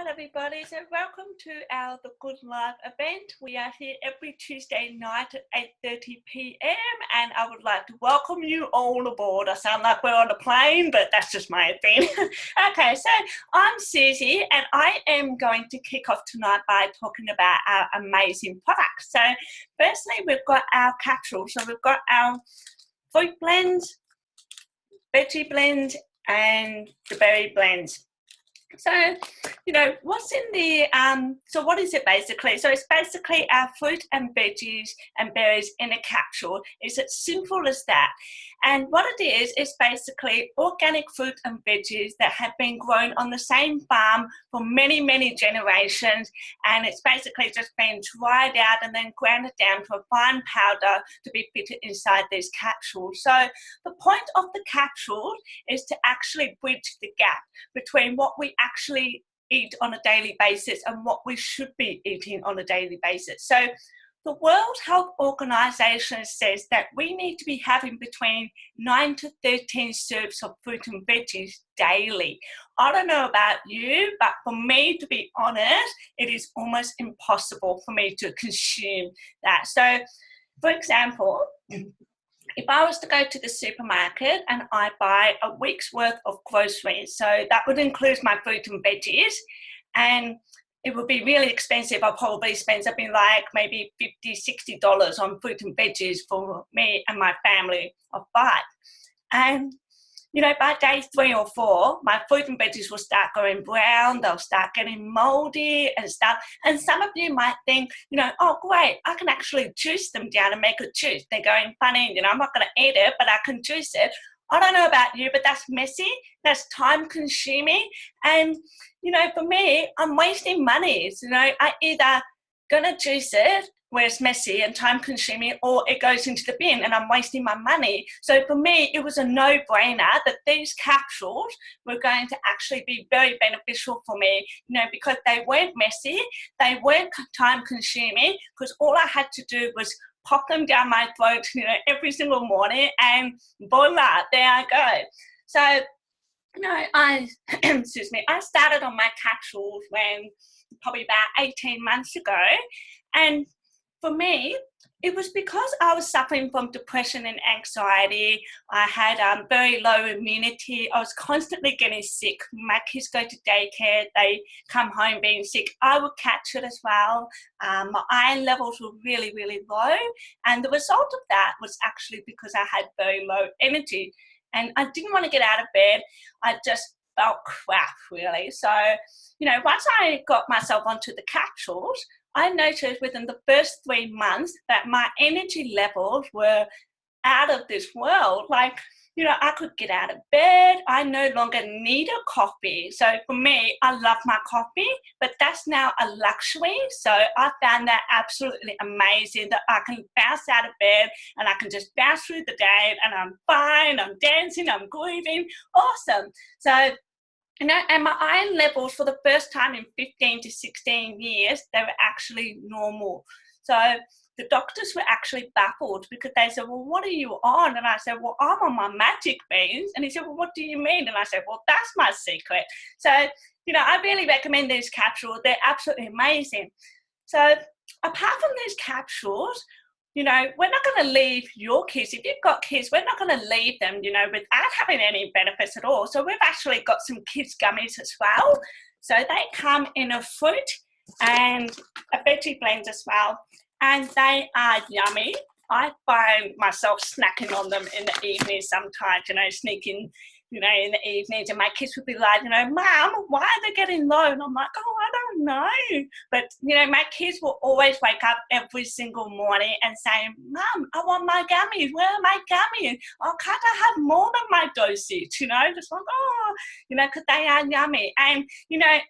Right, everybody, so welcome to our The Good Life event. We are here every Tuesday night at 8:30 p.m. and I would like to welcome you all aboard. I sound like we're on a plane, but that's just my opinion. Okay, so I'm Susie and I am going to kick off tonight by talking about our amazing products. So firstly, we've got our capsules. So we've got our fruit blends, veggie blends and the berry blends. So, what's in the, so what is it basically? So it's basically our fruit and veggies and berries in a capsule. It's as simple as that. And what it is basically organic fruit and veggies that have been grown on the same farm for many, many generations. And it's basically just been dried out and then ground down to a fine powder to be fitted inside these capsules. So the point of the capsule is to actually bridge the gap between what we actually eat on a daily basis and what we should be eating on a daily basis. So the World Health Organization says that we need to be having between 9 to 13 serves of fruit and veggies daily. I don't know about you, but for me, to be honest, it is almost impossible for me to consume that. So, for example, if I was to go to the supermarket and I buy a week's worth of groceries, so that would include my fruit and veggies, and it would be really expensive. I'll probably spend something like maybe $50, $60 on fruit and veggies for me and my family of 5. And by day 3 or 4, my fruit and veggies will start going brown, they'll start getting moldy and stuff. And some of you might think, oh, great, I can actually juice them down and make a juice. They're going funny, I'm not going to eat it, but I can juice it. I don't know about you, but that's messy, that's time consuming. And, for me, I'm wasting money. I either going to juice it where it's messy and time consuming, or it goes into the bin and I'm wasting my money. So for me, it was a no-brainer that these capsules were going to actually be very beneficial for me, because they weren't messy, they weren't time consuming, because all I had to do was pop them down my throat, every single morning, and voila, there I go. So, I started on my capsules when probably about 18 months ago, and for me, it was because I was suffering from depression and anxiety. I had very low immunity. I was constantly getting sick. My kids go to daycare. They come home being sick. I would catch it as well. My iron levels were really, really low. And the result of that was actually because I had very low energy. And I didn't want to get out of bed. I just felt crap, really. So, once I got myself onto the capsules, I noticed within the first 3 months that my energy levels were out of this world. I could get out of bed. I no longer need a coffee. So for me, I love my coffee, but that's now a luxury. So I found that absolutely amazing that I can bounce out of bed and I can just bounce through the day and I'm fine, I'm dancing, I'm grooving. Awesome. So and my iron levels for the first time in 15 to 16 years, they were actually normal. So the doctors were actually baffled because they said, well, what are you on? And I said, well, I'm on my magic beans. And he said, well, what do you mean? And I said, well, that's my secret. So, I really recommend these capsules. They're absolutely amazing. So apart from these capsules, we're not going to leave your kids. If you've got kids, we're not going to leave them, without having any benefits at all. So we've actually got some kids gummies as well. So they come in a fruit and a veggie blend as well. And they are yummy. I find myself snacking on them in the evening sometimes, sneaking, in the evenings, and my kids would be like, Mom, why are they getting low? And I'm like, oh, I don't know. But, my kids will always wake up every single morning and say, Mom, I want my gummies. Where are my gummies? Oh, can't I have more than my dosage? Just like, oh, because they are yummy. And,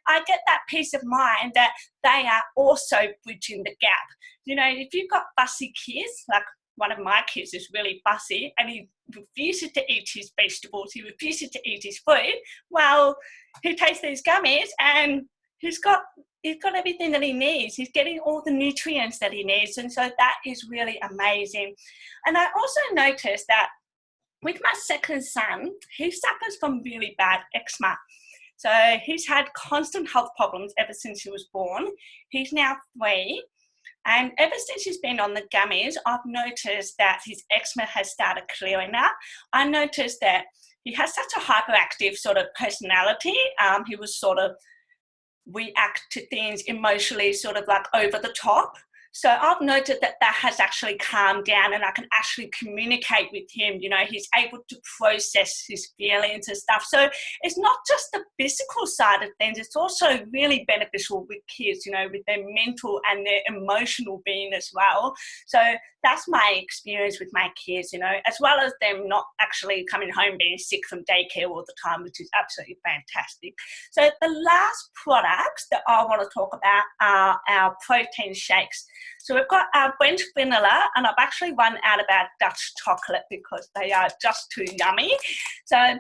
I get that peace of mind that they are also bridging the gap. If you've got fussy kids, like one of my kids is really fussy and he refuses to eat his vegetables, he refuses to eat his food, well, he takes these gummies and he's got everything that he needs. He's getting all the nutrients that he needs. And so that is really amazing. And I also noticed that with my second son, he suffers from really bad eczema. So he's had constant health problems ever since he was born. He's now 3. And ever since he's been on the gummies, I've noticed that his eczema has started clearing up. I noticed that he has such a hyperactive sort of personality. He was sort of react to things emotionally, sort of like over the top. So I've noted that that has actually calmed down, and I can actually communicate with him. You know, he's able to process his feelings and stuff. So it's not just the physical side of things, it's also really beneficial with kids, you know, with their mental and their emotional being as well. So that's my experience with my kids, you know, as well as them not actually coming home being sick from daycare all the time, which is absolutely fantastic. So the last products that I want to talk about are our protein shakes. So we've got our French vanilla, and I've actually run out of our Dutch chocolate because they are just too yummy. So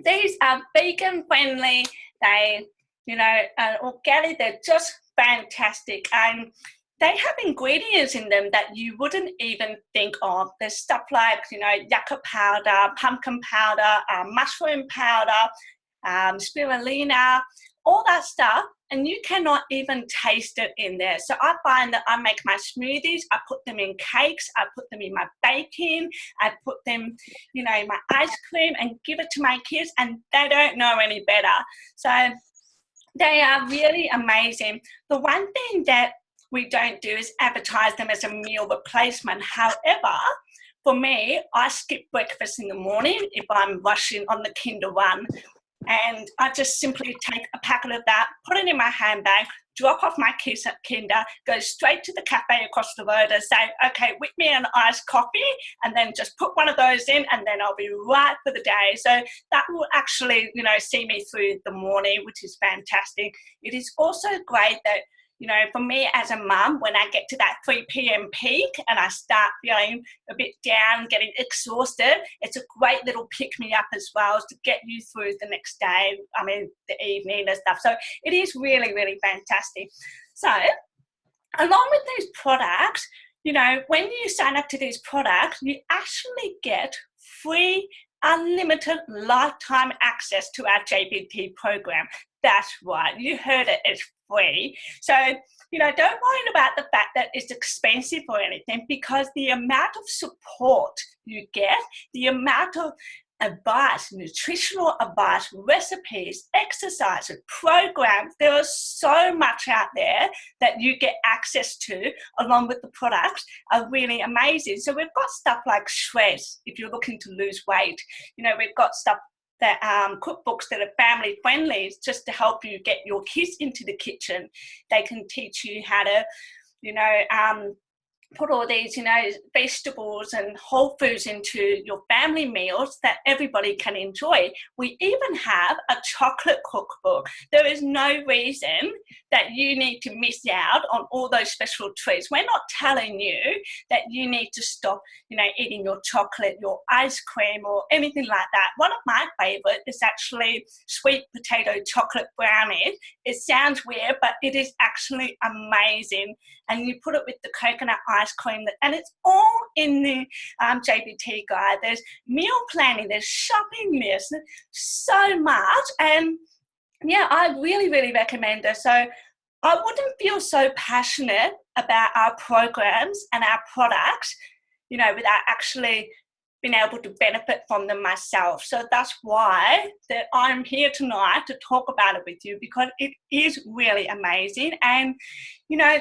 these are vegan friendly. They, you know, are organic. They're just fantastic. And they have ingredients in them that you wouldn't even think of. There's stuff like, you know, yucca powder, pumpkin powder, mushroom powder, spirulina, all that stuff, and you cannot even taste it in there. So I find that I make my smoothies, I put them in cakes, I put them in my baking, I put them, you know, in my ice cream and give it to my kids, and they don't know any better. So they are really amazing. The one thing that we don't do is advertise them as a meal replacement. However, for me, I skip breakfast in the morning if I'm rushing on the Kinder run. And I just simply take a packet of that, put it in my handbag, drop off my kids at Kinder, go straight to the cafe across the road and say, okay, whip me an iced coffee, and then just put one of those in, and then I'll be right for the day. So that will actually, you know, see me through the morning, which is fantastic. It is also great that, you know, for me as a mum, when I get to that 3 p.m. peak and I start feeling a bit down, getting exhausted, it's a great little pick-me-up as well to get you through the next day, the evening and stuff. So it is really, really fantastic. So along with these products, you know, when you sign up to these products, you actually get free, unlimited lifetime access to our JBT program. That's right, you heard it, it's free. So, you know, don't worry about the fact that it's expensive or anything, because the amount of support you get, the amount of advice, nutritional advice, recipes, exercises, programs, there is so much out there that you get access to along with the products are really amazing. So we've got stuff like shreds if you're looking to lose weight. You know, we've got stuff that cookbooks that are family friendly just to help you get your kids into the kitchen. They can teach you how to, you know, put all these, you know, vegetables and whole foods into your family meals that everybody can enjoy. We even have a chocolate cookbook. There is no reason that you need to miss out on all those special treats. We're not telling you that you need to stop, you know, eating your chocolate, your ice cream or anything like that. One of my favourite is actually sweet potato chocolate brownies. It sounds weird, but it is actually amazing. And you put it with the coconut ice cream, and it's all in the JBT guide. There's meal planning, there's shopping lists, so much. And yeah, I really, really recommend it. So I wouldn't feel so passionate about our programs and our products, you know, without actually being able to benefit from them myself. So that's why that I'm here tonight to talk about it with you, because it is really amazing. And, you know,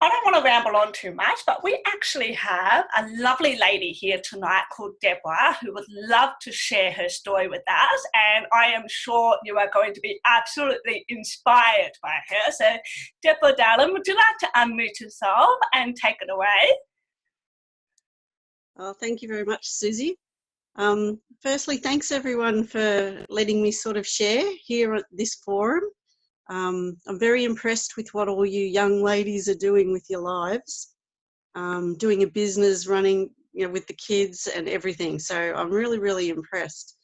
I don't want to ramble on too much, but we actually have a lovely lady here tonight called Deborah who would love to share her story with us, and I am sure you are going to be absolutely inspired by her. So, Deborah, darling, would you like to unmute yourself and take it away? Oh, thank you very much, Susie. Firstly, thanks everyone for letting me sort of share here at this forum. I'm very impressed with what all you young ladies are doing with your lives, doing a business, running, you know, with the kids and everything. So I'm really, really impressed.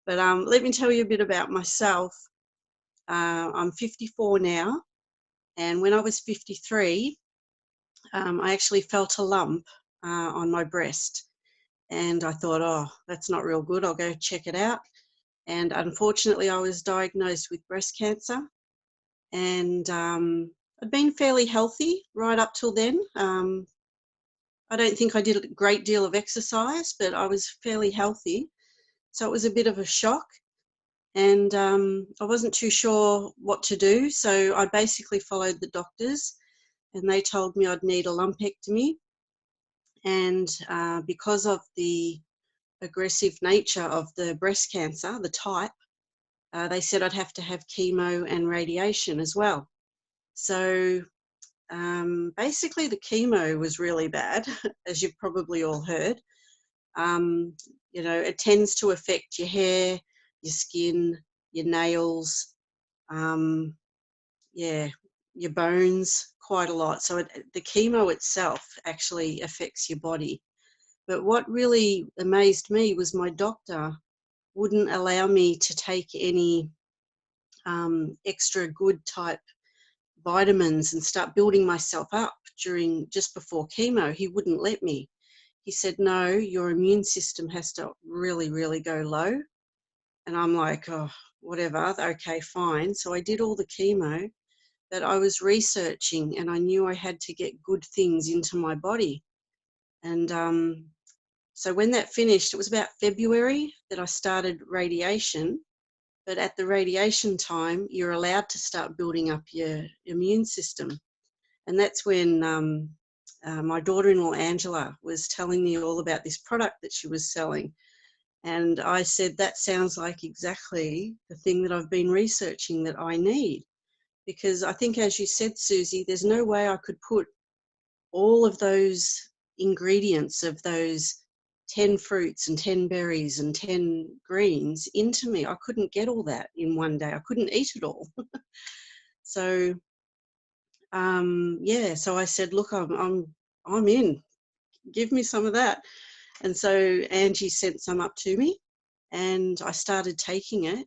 But let me tell you a bit about myself. I'm 54 now, and when I was 53, I actually felt a lump on my breast. And I thought, oh, that's not real good. I'll go check it out. And unfortunately, I was diagnosed with breast cancer. And I'd been fairly healthy right up till then. I don't think I did a great deal of exercise, but I was fairly healthy. So it was a bit of a shock. And I wasn't too sure what to do. So I basically followed the doctors, and they told me I'd need a lumpectomy. And because of the aggressive nature of the breast cancer, the type, they said I'd have to have chemo and radiation as well. So basically the chemo was really bad, as you've probably all heard. You know, it tends to affect your hair, your skin, your nails, yeah, your bones quite a lot. So the chemo itself actually affects your body. But what really amazed me was my doctor wouldn't allow me to take any extra good type vitamins and start building myself up during just before chemo. He wouldn't let me. He said, no, your immune system has to really, really go low. And I'm like, oh, whatever, okay, fine. So I did all the chemo, but I was researching and I knew I had to get good things into my body. And so when that finished, it was about February that I started radiation. But at the radiation time, you're allowed to start building up your immune system. And that's when my daughter-in-law, Angela, was telling me all about this product that she was selling. And I said, that sounds like exactly the thing that I've been researching that I need. Because I think, as you said, Susie, there's no way I could put all of those ingredients of those 10 fruits and 10 berries and 10 greens into me. I couldn't get all that in one day. I couldn't eat it all. So yeah, so I said, look, I'm in. Give me some of that. And so Angie sent some up to me, and I started taking it.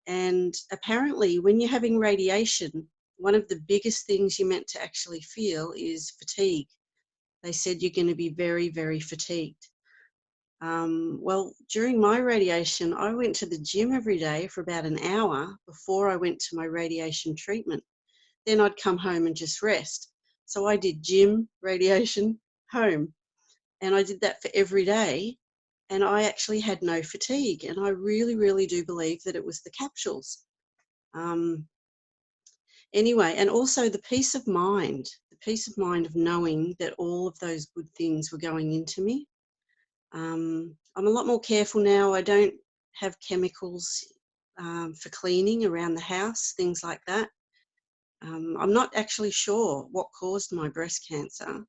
And apparently, when you're having radiation, one of the biggest things you're meant to actually feel is fatigue. They said you're going to be very, very fatigued. Well, during my radiation, I went to the gym every day for about an hour before I went to my radiation treatment. Then I'd come home and just rest. So I did gym, radiation, home. And I did that for every day. And I actually had no fatigue. And I really, really do believe that it was the capsules. Anyway, and also the peace of mind of knowing that all of those good things were going into me. I'm a lot more careful now. I don't have chemicals for cleaning around the house, things like that. I'm not actually sure what caused my breast cancer,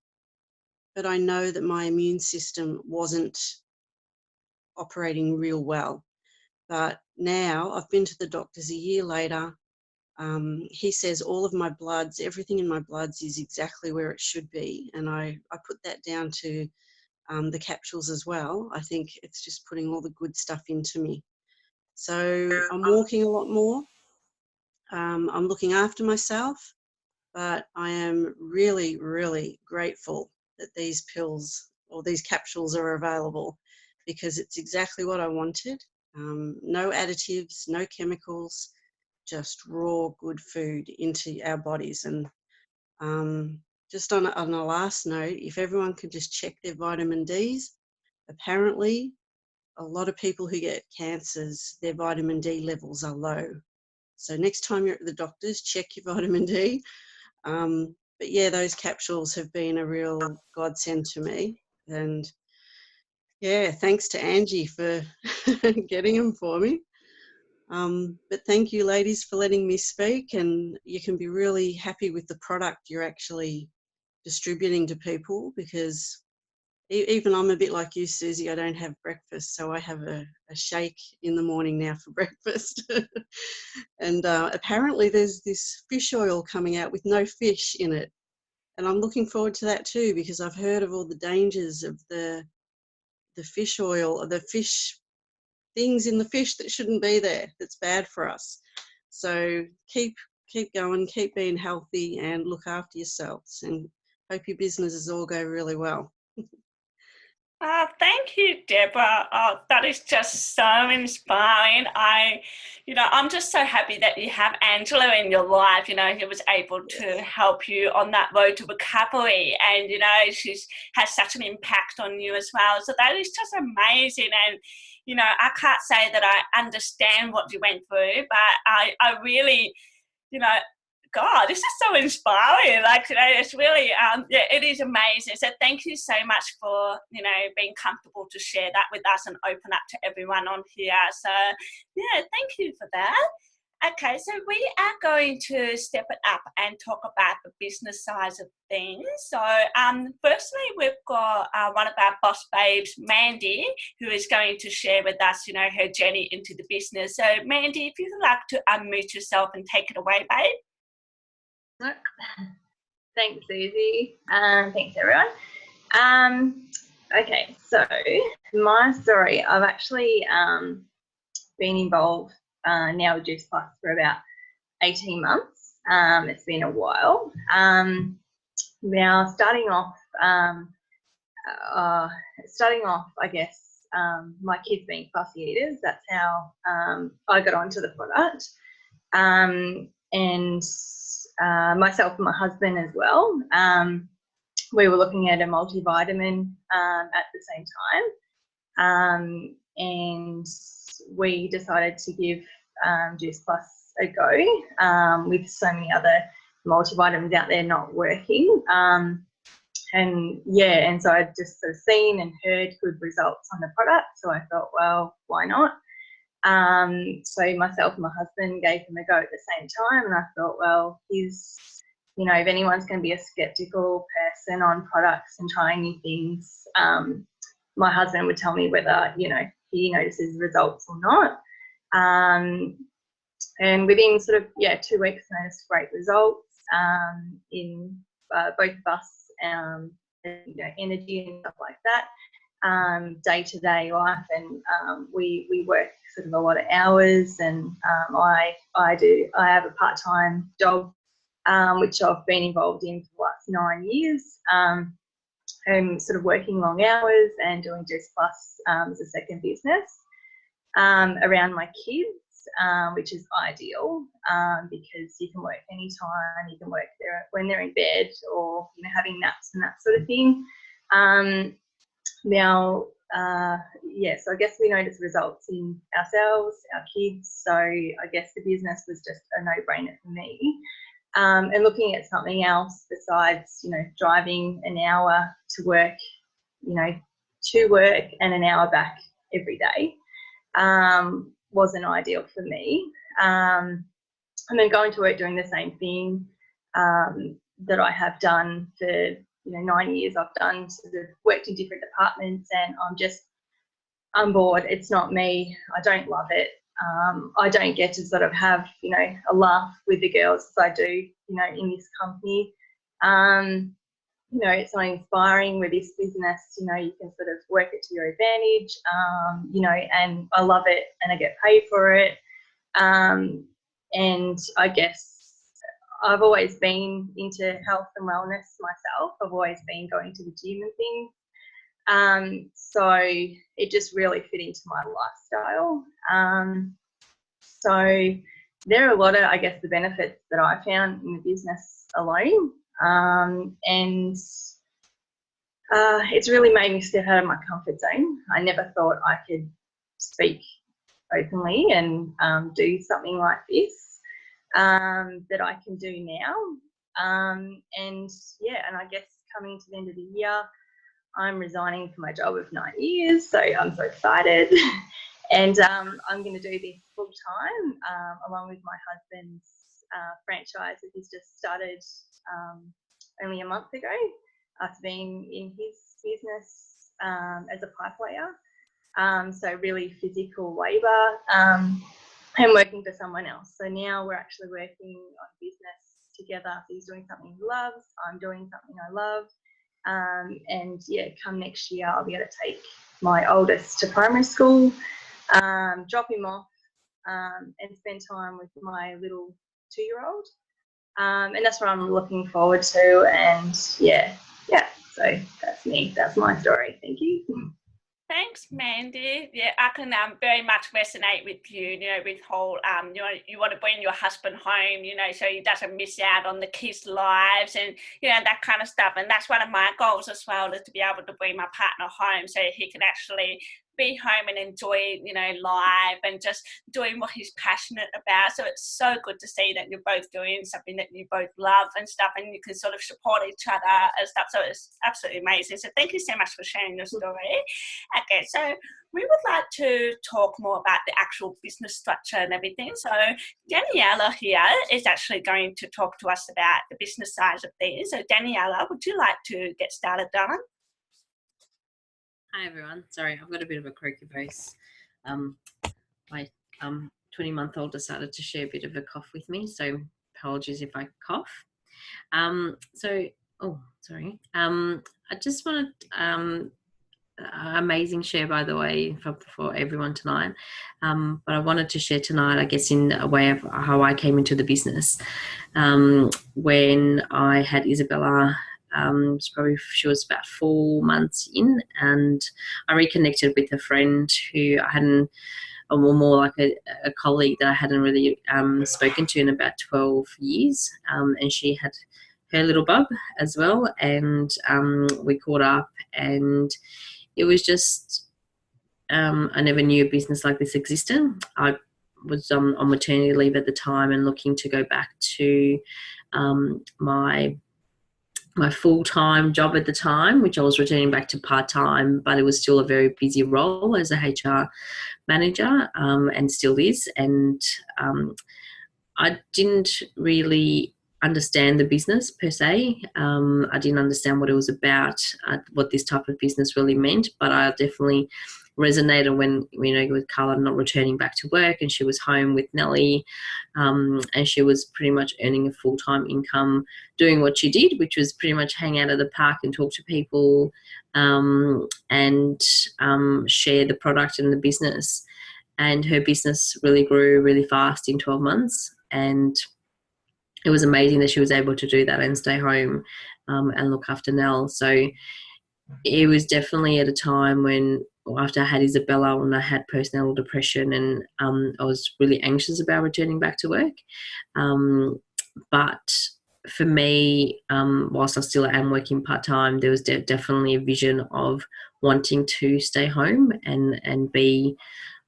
but I know that my immune system wasn't operating real well. But now I've been to the doctors a year later. He says all of my bloods, everything in my bloods is exactly where it should be. And I put that down to the capsules as well. I think it's just putting all the good stuff into me. So I'm walking a lot more. I'm looking after myself, but I am really, really grateful that these pills or these capsules are available, because it's exactly what I wanted. No additives, no chemicals, just raw, good food into our bodies. And just on a last note, if everyone could just check their vitamin Ds, apparently a lot of people who get cancers, their vitamin D levels are low. So next time you're at the doctor's, check your vitamin D. But yeah, those capsules have been a real godsend to me. And yeah, thanks to Angie for getting them for me. But thank you, ladies, for letting me speak. And you can be really happy with the product you're actually distributing to people, because even I'm a bit like you, Susie. I don't have breakfast, so I have a shake in the morning now for breakfast. And apparently there's this fish oil coming out with no fish in it. And I'm looking forward to that too, because I've heard of all the dangers of the fish oil, or the fish things in the fish that shouldn't be there, that's bad for us. So keep going, keep being healthy, and look after yourselves, and hope your businesses all go really well. Oh, thank you, Deborah. Oh, that is just so inspiring. I'm just so happy that you have Angela in your life, who was able to help you on that road to recovery. And, she's has such an impact on you as well. So that is just amazing. And, I can't say that I understand what you went through, but I really, you know, God, this is so inspiring. Like, it's really, it is amazing. So thank you so much for, being comfortable to share that with us and open up to everyone on here. So, yeah, thank you for that. Okay, so we are going to step it up and talk about the business side of things. So, firstly, we've got one of our boss babes, Mandy, who is going to share with us, her journey into the business. So, Mandy, if you'd like to unmute yourself and take it away, babe. Thanks, Susie. Thanks, everyone. Okay, so my story, I've actually been involved now with Juice Plus for about 18 months. It's been a while. Now, starting off, I guess, my kids being fussy eaters, that's how I got onto the product. And myself and my husband as well. We were looking at a multivitamin at the same time, and we decided to give Juice Plus a go with so many other multivitamins out there not working. And so I'd just sort of seen and heard good results on the product, so I thought, well, why not? So myself and my husband gave him a go at the same time, and I thought, well, if anyone's going to be a skeptical person on products and trying new things, my husband would tell me whether, he notices results or not. And within sort of, 2 weeks, I noticed great results in both of us, energy and stuff like that. Day-to-day life, and we work sort of a lot of hours, and I have a part-time job which I've been involved in for the last 9 years. I'm sort of working long hours and doing Juice Plus as a second business around my kids, which is ideal because you can work anytime, you can work there when they're in bed or having naps and that sort of thing. Now, so I guess we noticed results in ourselves, our kids, so I guess the business was just a no-brainer for me. And looking at something else besides, driving an hour to work, and an hour back every day wasn't ideal for me. And then going to work doing the same thing that I have done for 9 years. I've done sort of worked in different departments, and I'm bored. It's not me. I don't love it. I don't get to sort of have a laugh with the girls as I do in this company. It's not inspiring with this business. You can sort of work it to your advantage. And I love it, and I get paid for it. And I guess I've always been into health and wellness myself. I've always been going to the gym and things. So it just really fit into my lifestyle. So there are a lot of, I guess, the benefits that I found in the business alone. And it's really made me step out of my comfort zone. I never thought I could speak openly and do something like this. That I can do now. And I guess coming to the end of the year, I'm resigning from my job of 9 years, so I'm so excited. And I'm going to do this full time along with my husband's franchise that he's just started only a month ago after being in his business as a pipe layer. So really physical labour. And working for someone else. So now we're actually working on business together. He's doing something he loves, I'm doing something I love. Come next year, I'll be able to take my oldest to primary school, drop him off, and spend time with my little 2-year-old. And that's what I'm looking forward to. And So that's me. That's my story. Thank you. Thanks, Mandy. Yeah, I can very much resonate with you, you know, with whole, you want to bring your husband home, you know, so he doesn't miss out on the kids' lives and, you know, that kind of stuff. And that's one of my goals as well, is to be able to bring my partner home so he can actually be home and enjoy, you know, life and just doing what he's passionate about. So it's so good to see that you're both doing something that you both love and stuff, and you can sort of support each other and stuff. So it's absolutely amazing. So thank you so much for sharing your story. Okay, so we would like to talk more about the actual business structure and everything. So Daniela here is actually going to talk to us about the business side of things. So Daniela, would you like to get started, darling? Hi everyone. Sorry, I've got a bit of a croaky voice. My 20-month-old decided to share a bit of a cough with me, so apologies if I cough. I just wanted amazing share, by the way, for everyone tonight. But I wanted to share tonight, I guess, in a way of how I came into the business. When I had Isabella, she was about 4 months in, and I reconnected with a friend who I hadn't, or more like a colleague that I hadn't really spoken to in about 12 years. And she had her little bub as well, and we caught up, and it was just, I never knew a business like this existed. I was on maternity leave at the time and looking to go back to my full-time job at the time, which I was returning back to part-time, but it was still a very busy role as a HR manager, and still is. And I didn't really understand the business per se. I didn't understand what it was about, what this type of business really meant, but I definitely resonated when, you know, with Carla not returning back to work, and she was home with Nellie, and she was pretty much earning a full-time income doing what she did, which was pretty much hang out at the park and talk to people, and share the product and the business. And her business really grew really fast in 12 months, and it was amazing that she was able to do that and stay home and look after Nell. So it was definitely at a time when, after I had Isabella, when I had postnatal depression, and I was really anxious about returning back to work. But for me, whilst I still am working part-time, there was definitely a vision of wanting to stay home and be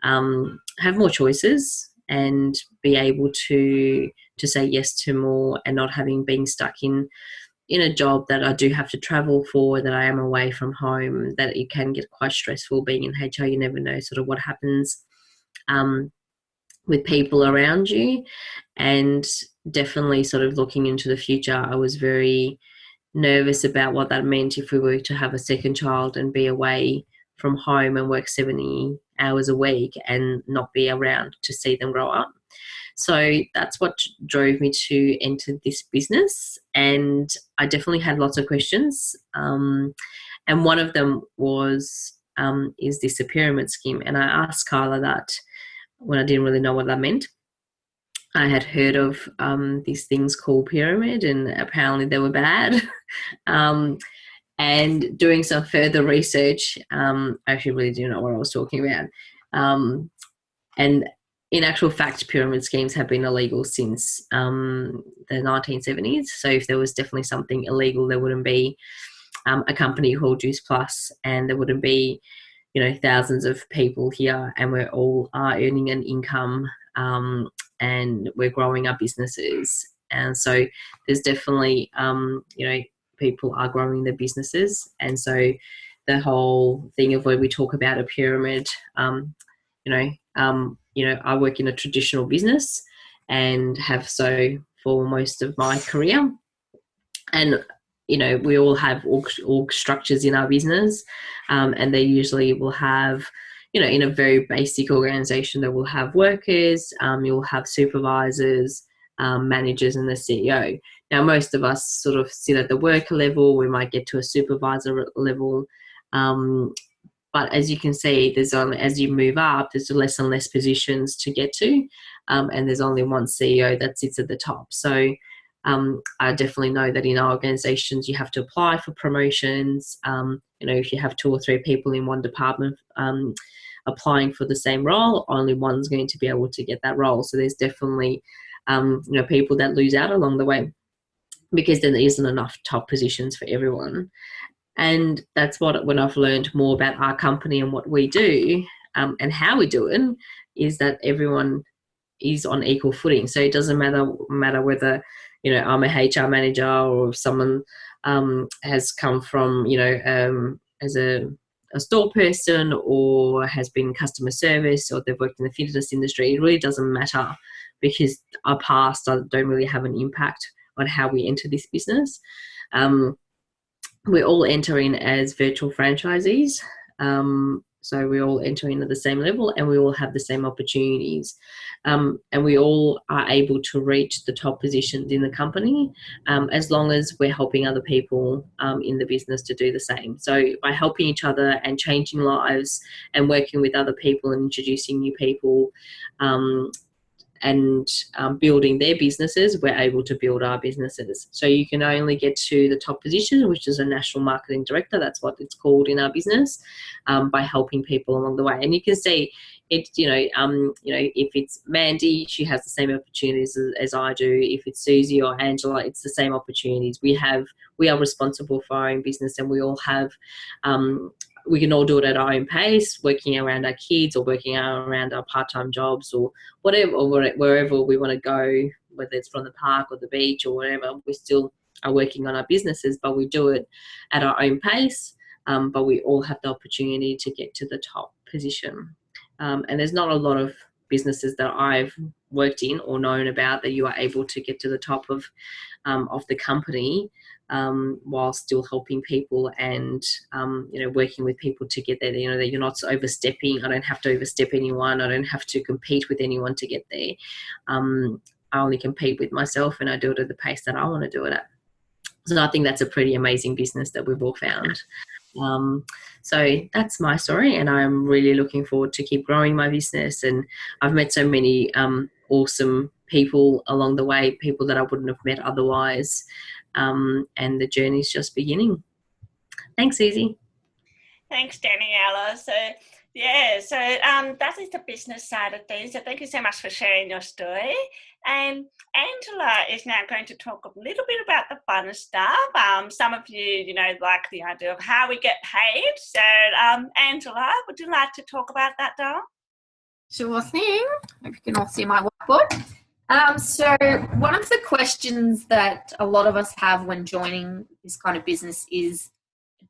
have more choices and be able to say yes to more, and not having been stuck in a job that I do have to travel for, that I am away from home, that it can get quite stressful being in HR. You never know sort of what happens with people around you. And definitely sort of looking into the future, I was very nervous about what that meant if we were to have a second child and be away from home and work 70 hours a week and not be around to see them grow up. So that's what drove me to enter this business, and I definitely had lots of questions. And one of them was, is this a pyramid scheme? And I asked Carla that when I didn't really know what that meant. I had heard of these things called pyramid, and apparently they were bad. And doing some further research, I actually really didn't know what I was talking about. And in actual fact, pyramid schemes have been illegal since the 1970s. So if there was definitely something illegal, there wouldn't be a company called Juice Plus, and there wouldn't be, you know, thousands of people here, and we're all earning an income, and we're growing our businesses. And so there's definitely, you know, people are growing their businesses. And so the whole thing of where we talk about a pyramid, I work in a traditional business and have so for most of my career. And, you know, we all have org structures in our business, and they usually will have, you know, in a very basic organization, they will have workers, you'll have supervisors, managers, and the CEO. Now, most of us sort of sit at the worker level. We might get to a supervisor level. But as you can see, as you move up, there's less and less positions to get to, and there's only one CEO that sits at the top. So I definitely know that in our organisations you have to apply for promotions. If you have 2 or 3 people in one department applying for the same role, only one's going to be able to get that role. So there's definitely people that lose out along the way because there isn't enough top positions for everyone. And that's when I've learned more about our company and what we do and how we do it, is that everyone is on equal footing. So it doesn't matter whether, I'm a HR manager or if someone has come from, as a store person or has been customer service or they've worked in the fitness industry. It really doesn't matter because our past don't really have an impact on how we enter this business. We all enter in as virtual franchisees. So we all enter in at the same level and we all have the same opportunities. And we all are able to reach the top positions in the company as long as we're helping other people in the business to do the same. So by helping each other and changing lives and working with other people and introducing new people and building their businesses, we're able to build our businesses. So you can only get to the top position, which is a national marketing director. That's what it's called in our business, by helping people along the way. And you can see it, if it's Mandy, she has the same opportunities as I do. If it's Susie or Angela, it's the same opportunities. We are responsible for our own business, and we all have we can all do it at our own pace, working around our kids or working around our part-time jobs or whatever, or wherever we want to go, whether it's from the park or the beach or whatever. We still are working on our businesses, but we do it at our own pace. But we all have the opportunity to get to the top position. And there's not a lot of businesses that I've worked in or known about that you are able to get to the top of the company while still helping people and working with people to get there. That you're not overstepping. I don't have to overstep anyone. I don't have to compete with anyone to get there. I only compete with myself, and I do it at the pace that I want to do it at. So I think that's a pretty amazing business that we've all found. So that's my story, and I'm really looking forward to keep growing my business. And I've met so many awesome people along the way, people that I wouldn't have met otherwise. And the journey's just beginning. Thanks, Susie. Thanks, Daniela. So that is the business side of things. So thank you so much for sharing your story. And Angela is now going to talk a little bit about the fun stuff. Some of you, like the idea of how we get paid. So, Angela, would you like to talk about that, darling? Sure thing. Hope you can all see my whiteboard. So one of the questions that a lot of us have when joining this kind of business is,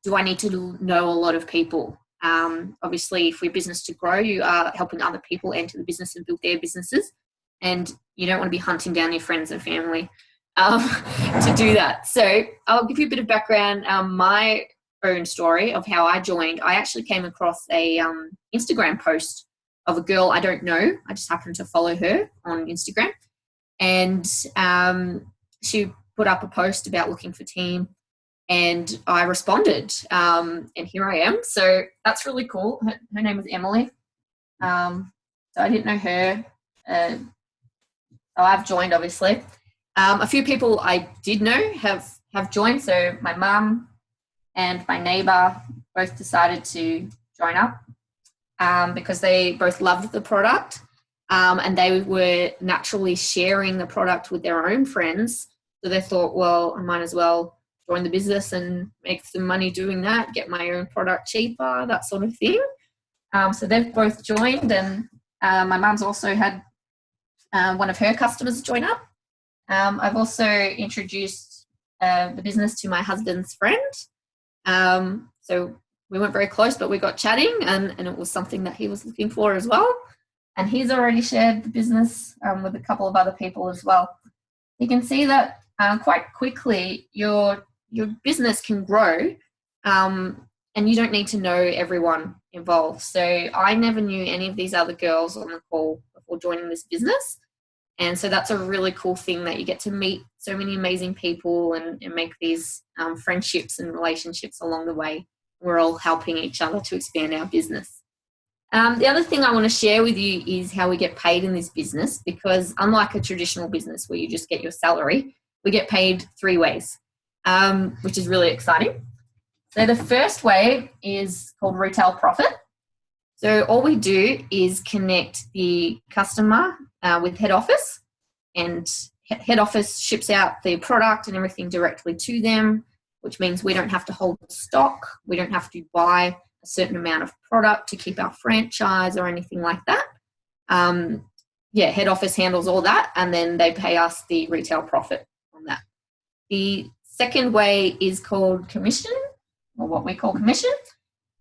do I need to know a lot of people? Obviously, for your business to grow, you are helping other people enter the business and build their businesses. And you don't want to be hunting down your friends and family to do that. So I'll give you a bit of background. My own story of how I joined, I actually came across a Instagram post of a girl I don't know. I just happened to follow her on Instagram. And she put up a post about looking for team. And I responded, and here I am. So that's really cool. Her name was Emily. So I didn't know her. So I've joined, obviously. A few people I did know have joined. So my mum and my neighbour both decided to join up because they both loved the product, and they were naturally sharing the product with their own friends. So they thought, well, I might as well join the business and make some money doing that, get my own product cheaper, that sort of thing. So they've both joined, and my mum's also had one of her customers join up. I've also introduced the business to my husband's friend. So we weren't very close, but we got chatting, and it was something that he was looking for as well. And he's already shared the business with a couple of other people as well. You can see that quite quickly your business can grow, and you don't need to know everyone involved. So I never knew any of these other girls on the call before joining this business. And so that's a really cool thing, that you get to meet so many amazing people and make these friendships and relationships along the way. We're all helping each other to expand our business. The other thing I want to share with you is how we get paid in this business, because unlike a traditional business where you just get your salary, we get paid 3 ways, which is really exciting. So the first way is called retail profit. So all we do is connect the customer with head office, and head office ships out the product and everything directly to them, which means we don't have to hold stock. We don't have to buy a certain amount of product to keep our franchise or anything like that. Head office handles all that, and then they pay us the retail profit on that. The second way is called commission, or what we call commission.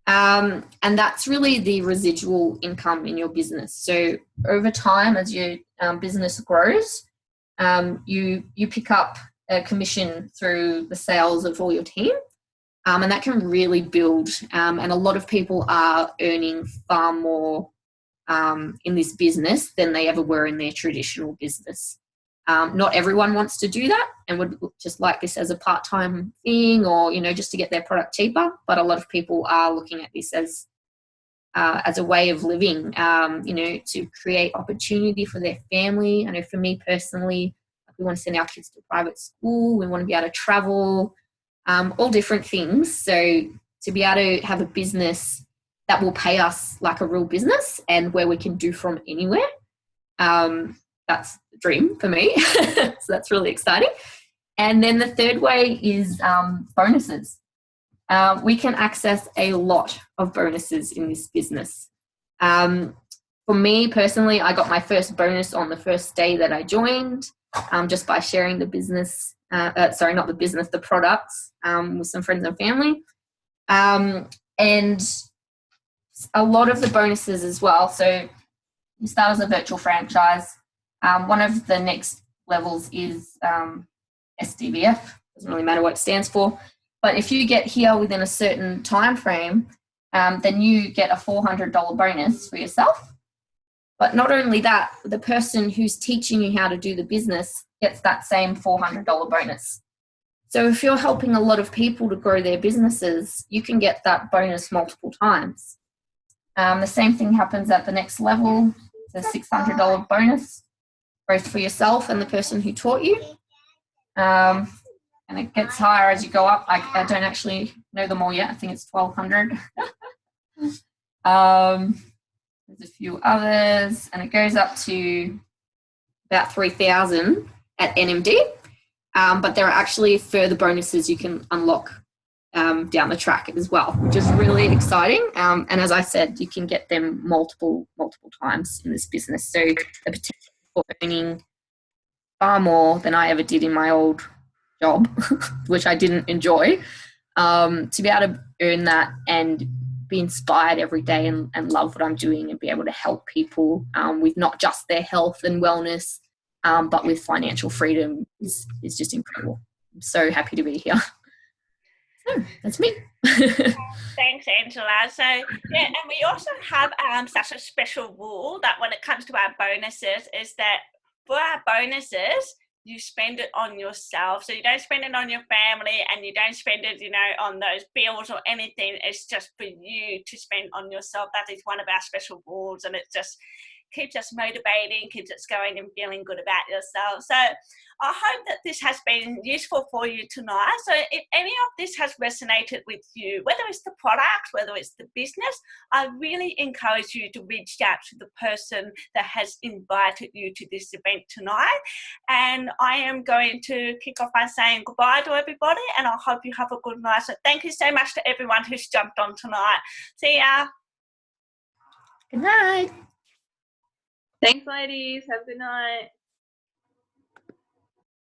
And that's really the residual income in your business. So over time, as your business grows, you pick up a commission through the sales of all your team, and that can really build. And a lot of people are earning far more in this business than they ever were in their traditional business. Not everyone wants to do that and would just like this as a part-time thing, or just to get their product cheaper. But a lot of people are looking at this as a way of living, to create opportunity for their family. I know for me personally, we want to send our kids to private school. We want to be able to travel, all different things. So to be able to have a business that will pay us like a real business and where we can do from anywhere, that's the dream for me. So that's really exciting. And then the third way is bonuses. We can access a lot of bonuses in this business. For me personally, I got my first bonus on the first day that I joined, just by sharing the business, the products with some friends and family. And a lot of the bonuses as well. So you start as a virtual franchise. One of the next levels is SDVF. Doesn't really matter what it stands for. But if you get here within a certain time frame, then you get a $400 bonus for yourself. But not only that, the person who's teaching you how to do the business gets that same $400 bonus. So if you're helping a lot of people to grow their businesses, you can get that bonus multiple times. The same thing happens at the next level. It's a $600 bonus, both for yourself and the person who taught you. And it gets higher as you go up. I don't actually know them all yet. I think it's 1,200. There's a few others, and it goes up to about 3,000 at NMD. But there are actually further bonuses you can unlock down the track as well, which is really exciting. And as I said, you can get them multiple times in this business. So the potential for earning far more than I ever did in my old job, which I didn't enjoy, to be able to earn that and be inspired every day and love what I'm doing and be able to help people with not just their health and wellness, but with financial freedom is just incredible. I'm so happy to be here. So that's me. Thanks, Angela. So, yeah, and we also have such a special rule that when it comes to our bonuses is that for our bonuses, you spend it on yourself. So you don't spend it on your family, and you don't spend it, on those bills or anything. It's just for you to spend on yourself. That is one of our special rules, and it just keeps us motivating, keeps us going and feeling good about yourself. So I hope that this has been useful for you tonight. So if any of this has resonated with you, whether it's the product, whether it's the business, I really encourage you to reach out to the person that has invited you to this event tonight. And I am going to kick off by saying goodbye to everybody, and I hope you have a good night. So thank you so much to everyone who's jumped on tonight. See ya. Good night. Thanks, ladies. Have a good night.